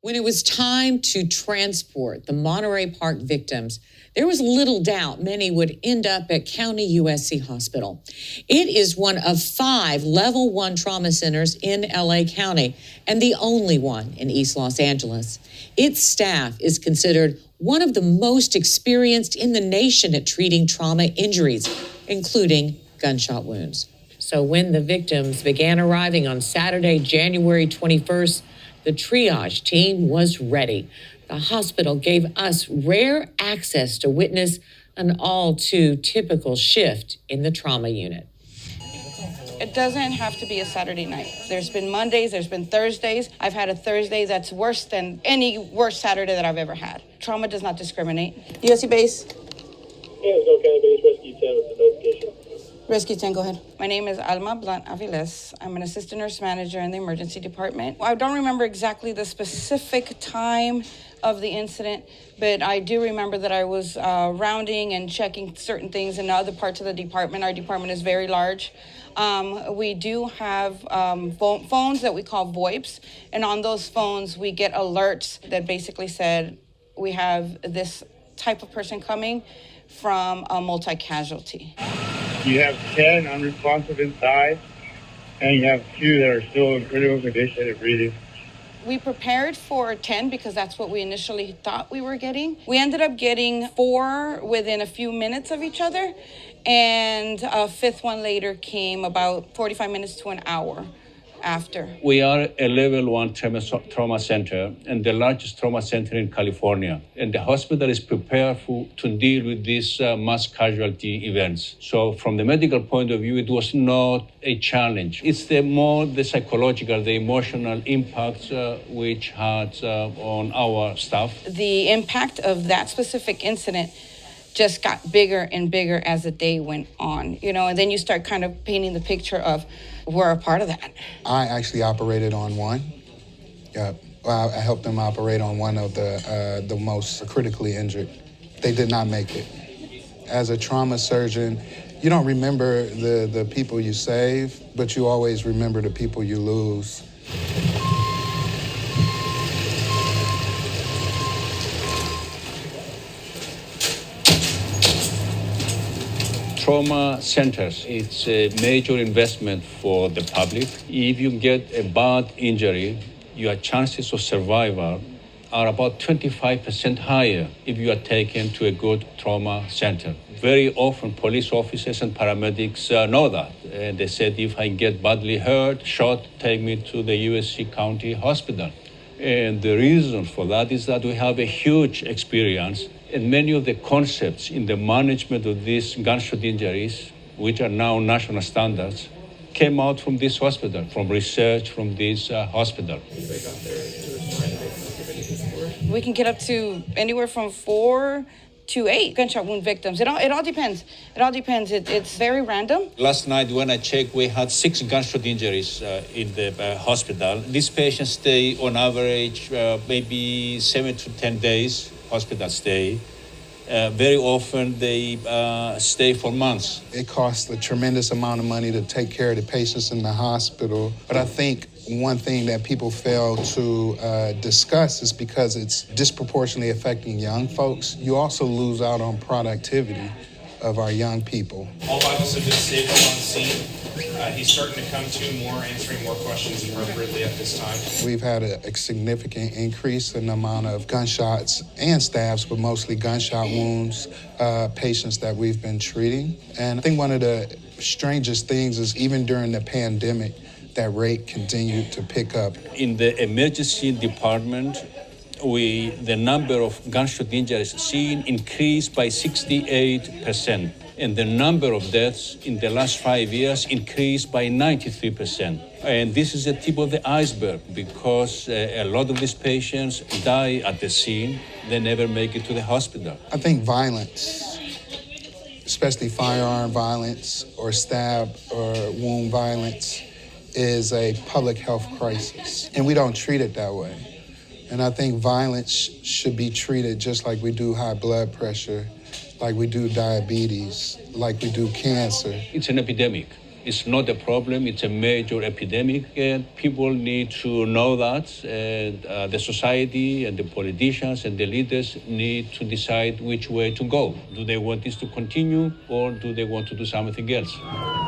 When it was time to transport the Monterey Park victims, there was little doubt many would end up at County USC Hospital. It is one of 5 Level 1 trauma centers in LA County and the only one in East Los Angeles. Its staff is considered one of the most experienced in the nation at treating trauma injuries, including gunshot wounds. So when the victims began arriving on Saturday, January 21st, the triage team was ready. The hospital gave us rare access to witness an all too typical shift in the trauma unit. It doesn't have to be a Saturday night. There's been Mondays, there's been Thursdays. I've had a Thursday that's worse than any worse Saturday that I've ever had. Trauma does not discriminate. USC base? Yeah, it's okay, base rescue 10 with the notification. Rescue 10, go ahead. My name is Alma Blunt Aviles. I'm an assistant nurse manager in the emergency department. I don't remember exactly the specific time of the incident, but I do remember that I was rounding and checking certain things in other parts of the department. Our department is very large. We do have phones that we call VoIPs, and on those phones we get alerts that basically said we have this type of person coming from a multi-casualty. You have 10 unresponsive inside, and you have 2 that are still in critical condition and breathing. We prepared for 10 because that's what we initially thought we were getting. We ended up getting 4 within a few minutes of each other, and a 5th one later came about 45 minutes to an hour after. We are a level 1 trauma center and the largest trauma center in California. And the hospital is prepared to deal with these mass casualty events. So from the medical point of view, it was not a challenge. It's the psychological, the emotional impacts which had on our staff. The impact of that specific incident just got bigger and bigger as the day went on, and then you start kind of painting the picture of we're a part of that. I actually operated on one. Yeah, I helped them operate on one of the most critically injured. They did not make it. As a trauma surgeon, you don't remember the people you save, but you always remember the people you lose. Trauma centers, it's a major investment for the public. If you get a bad injury, your chances of survival are about 25% higher if you are taken to a good trauma center. Very often police officers and paramedics know that. And they said, if I get badly hurt, shot, take me to the USC County Hospital. And the reason for that is that we have a huge experience, and many of the concepts in the management of these gunshot injuries, which are now national standards, came out from this hospital, from research from this hospital. We can get up to anywhere from 4 to 8 gunshot wound victims. It all depends. It's very random. Last night when I checked, we had 6 gunshot injuries in the hospital. These patients stay on average maybe 7 to 10 days hospital stay. Very often they stay for months. It costs a tremendous amount of money to take care of the patients in the hospital. But I think one thing that people fail to discuss is because it's disproportionately affecting young folks, you also lose out on productivity of our young people. All vitals have been stable on scene. He's starting to come to more, answering more questions appropriately at this time. We've had a significant increase in the amount of gunshots and stabs, but mostly gunshot wounds, patients that we've been treating. And I think one of the strangest things is even during the pandemic, that rate continued to pick up. In the emergency department, the number of gunshot injuries seen increased by 68%. And the number of deaths in the last 5 years increased by 93%. And this is the tip of the iceberg because a lot of these patients die at the scene. They never make it to the hospital. I think violence, especially firearm violence or stab or wound violence, is a public health crisis. And we don't treat it that way. And I think violence should be treated just like we do high blood pressure, like we do diabetes, like we do cancer. It's an epidemic. It's not a problem, it's a major epidemic, and people need to know that, and the society and the politicians and the leaders need to decide which way to go. Do they want this to continue, or do they want to do something else?